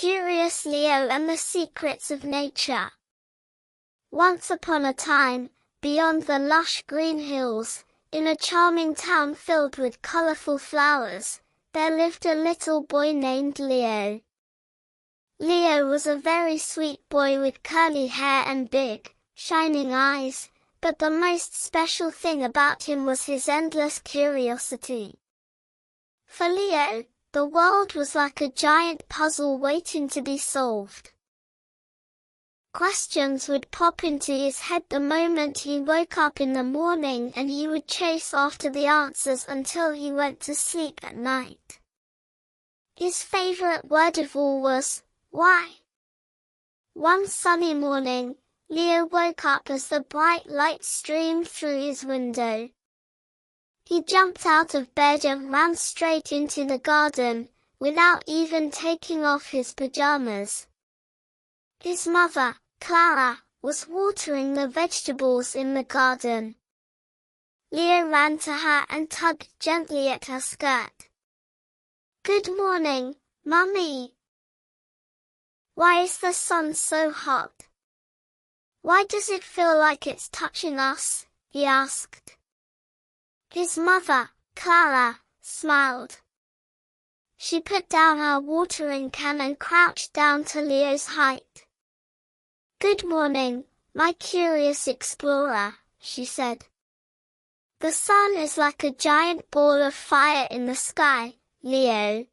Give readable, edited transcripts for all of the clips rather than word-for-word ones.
Curious Leo and the Secrets of Nature. Once upon a time, beyond the lush green hills, in a charming town filled with colorful flowers, there lived a little boy named Leo. Leo was a very sweet boy with curly hair and big, shining eyes, but the most special thing about him was his endless curiosity. For Leo, the world was like a giant puzzle waiting to be solved. Questions would pop into his head the moment he woke up in the morning, and he would chase after the answers until he went to sleep at night. His favorite word of all was, why? One sunny morning, Leo woke up as the bright light streamed through his window. He jumped out of bed and ran straight into the garden, without even taking off his pajamas. His mother, Clara, was watering the vegetables in the garden. Leo ran to her and tugged gently at her skirt. "Good morning, Mummy." "Why is the sun so hot? Why does it feel like it's touching us?" he asked. His mother, Clara, smiled. She put down her watering can and crouched down to Leo's height. "Good morning, my curious explorer," she said. "The sun is like a giant ball of fire in the sky, Leo.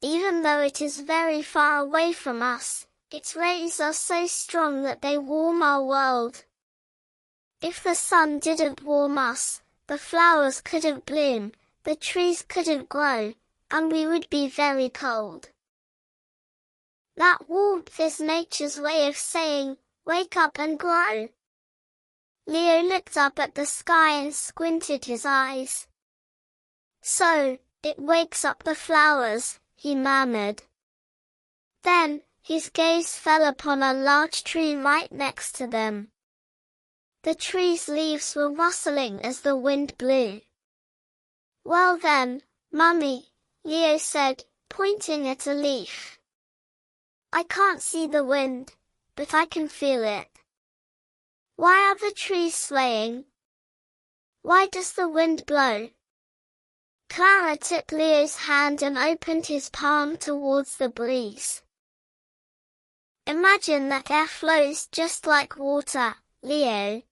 Even though it is very far away from us, its rays are so strong that they warm our world. If the sun didn't warm us, the flowers couldn't bloom, the trees couldn't grow, and we would be very cold. That warmth is nature's way of saying, wake up and grow." Leo looked up at the sky and squinted his eyes. "So, it wakes up the flowers," he murmured. Then, his gaze fell upon a large tree right next to them. The tree's leaves were rustling as the wind blew. "Well then, Mummy," Leo said, pointing at a leaf. "I can't see the wind, but I can feel it. Why are the trees swaying? Why does the wind blow?" Clara took Leo's hand and opened his palm towards the breeze. "Imagine that air flows just like water, Leo.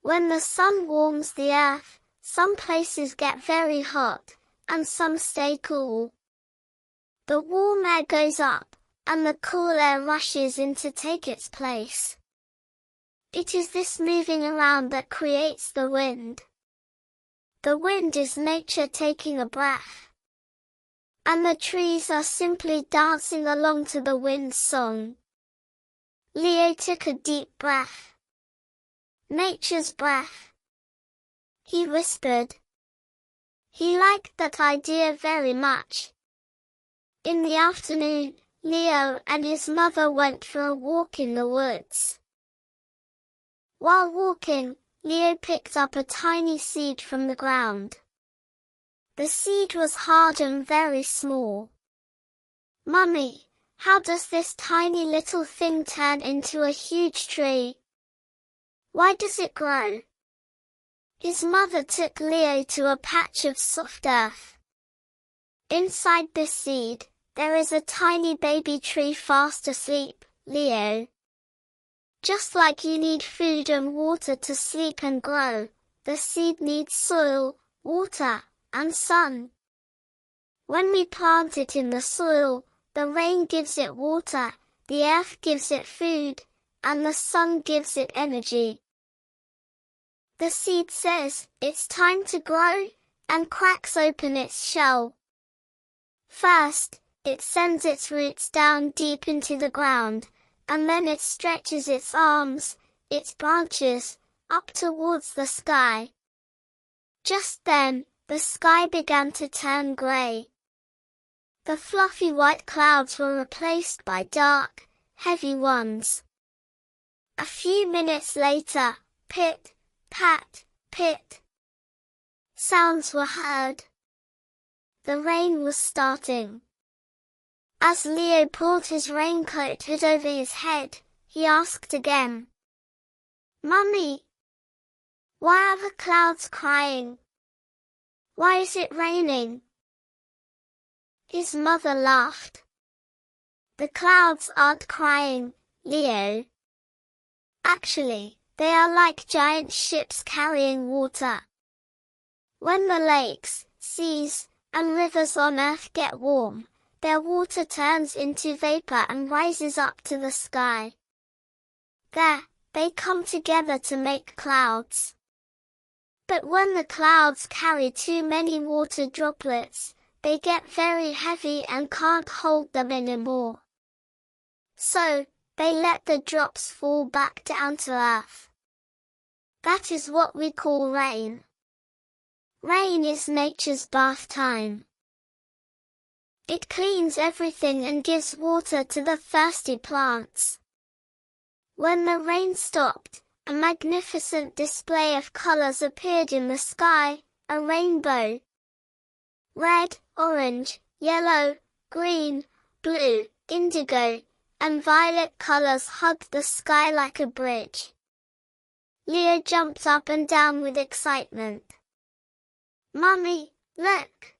When the sun warms the earth, some places get very hot, and some stay cool. The warm air goes up, and the cool air rushes in to take its place. It is this moving around that creates the wind. The wind is nature taking a breath. And the trees are simply dancing along to the wind's song." Leo took a deep breath. "Nature's breath," he whispered. He liked that idea very much. In the afternoon, Leo and his mother went for a walk in the woods. While walking, Leo picked up a tiny seed from the ground. The seed was hard and very small. "Mummy, how does this tiny little thing turn into a huge tree? Why does it grow?" His mother took Leo to a patch of soft earth. "Inside this seed, there is a tiny baby tree fast asleep, Leo. Just like you need food and water to sleep and grow, the seed needs soil, water, and sun. When we plant it in the soil, the rain gives it water, the earth gives it food, and the sun gives it energy. The seed says, it's time to grow, and cracks open its shell. First, it sends its roots down deep into the ground, and then it stretches its arms, its branches, up towards the sky. Just then, the sky began to turn gray. The fluffy white clouds were replaced by dark, heavy ones. A few minutes later, pit, pat, pit. Sounds were heard. The rain was starting. As Leo pulled his raincoat hood over his head, he asked again, "Mummy, why are the clouds crying? Why is it raining?" His mother laughed. "The clouds aren't crying, Leo. Actually, they are like giant ships carrying water. When the lakes, seas, and rivers on Earth get warm, their water turns into vapor and rises up to the sky. There, they come together to make clouds. But when the clouds carry too many water droplets, they get very heavy and can't hold them anymore. So, they let the drops fall back down to Earth. That is what we call rain. Rain is nature's bath time. It cleans everything and gives water to the thirsty plants." When the rain stopped, a magnificent display of colors appeared in the sky, a rainbow. Red, orange, yellow, green, blue, indigo, and violet colors hugged the sky like a bridge. Leo jumped up and down with excitement. "Mummy, look!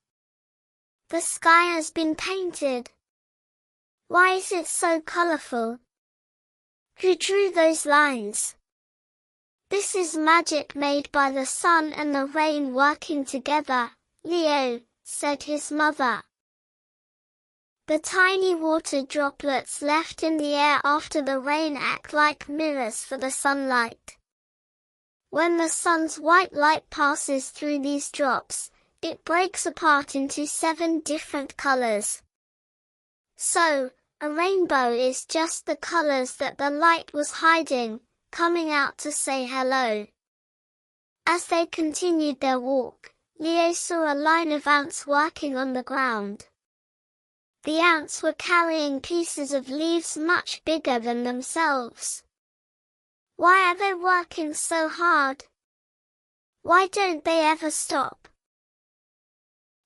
The sky has been painted. Why is it so colorful? Who drew those lines?" "This is magic made by the sun and the rain working together, Leo," said his mother. The tiny water droplets left in the air after the rain act like mirrors for the sunlight. When the sun's white light passes through these drops, it breaks apart into 7 different colors. So, a rainbow is just the colors that the light was hiding, coming out to say hello. As they continued their walk, Leo saw a line of ants working on the ground. The ants were carrying pieces of leaves much bigger than themselves. "Why are they working so hard? Why don't they ever stop?"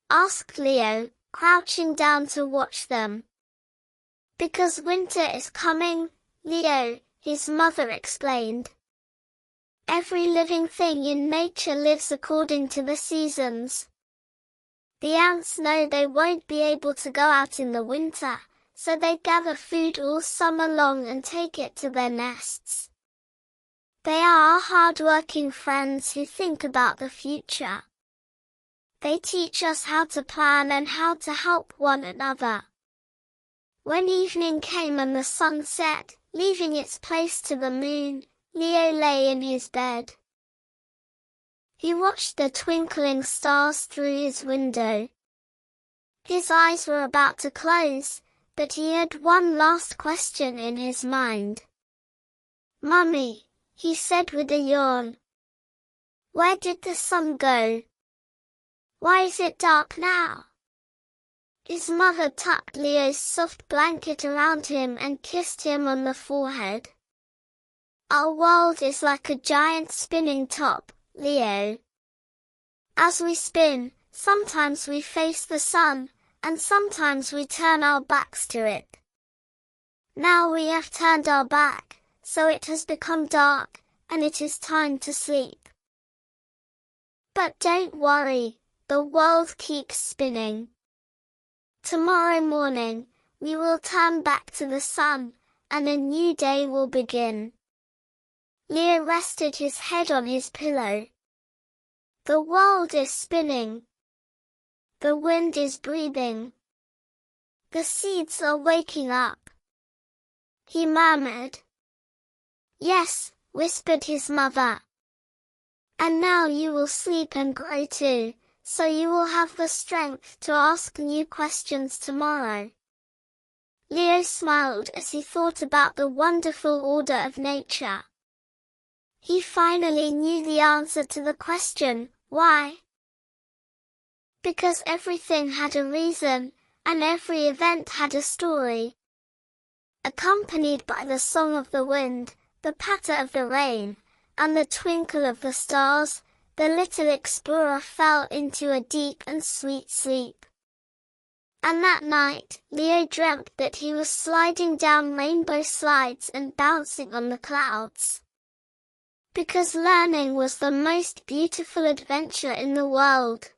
asked Leo, crouching down to watch them. "Because winter is coming, Leo," his mother explained. "Every living thing in nature lives according to the seasons. The ants know they won't be able to go out in the winter, so they gather food all summer long and take it to their nests. They are our hard-working friends who think about the future. They teach us how to plan and how to help one another." When evening came and the sun set, leaving its place to the moon, Leo lay in his bed. He watched the twinkling stars through his window. His eyes were about to close, but he had one last question in his mind. "Mummy," he said with a yawn. "Where did the sun go? Why is it dark now?" His mother tucked Leo's soft blanket around him and kissed him on the forehead. "Our world is like a giant spinning top, Leo. As we spin, sometimes we face the sun, and sometimes we turn our backs to it. Now we have turned our back, so it has become dark, and it is time to sleep. But don't worry, the world keeps spinning. Tomorrow morning, we will turn back to the sun, and a new day will begin." Leo rested his head on his pillow. The world is spinning. The wind is breathing. The seeds are waking up. He murmured. "Yes," whispered his mother. "And now you will sleep and grow too, so you will have the strength to ask new questions tomorrow." Leo smiled as he thought about the wonderful order of nature. He finally knew the answer to the question, why? Because everything had a reason, and every event had a story. Accompanied by the song of the wind, the patter of the rain, and the twinkle of the stars, the little explorer fell into a deep and sweet sleep. And that night, Leo dreamt that he was sliding down rainbow slides and bouncing on the clouds. Because learning was the most beautiful adventure in the world.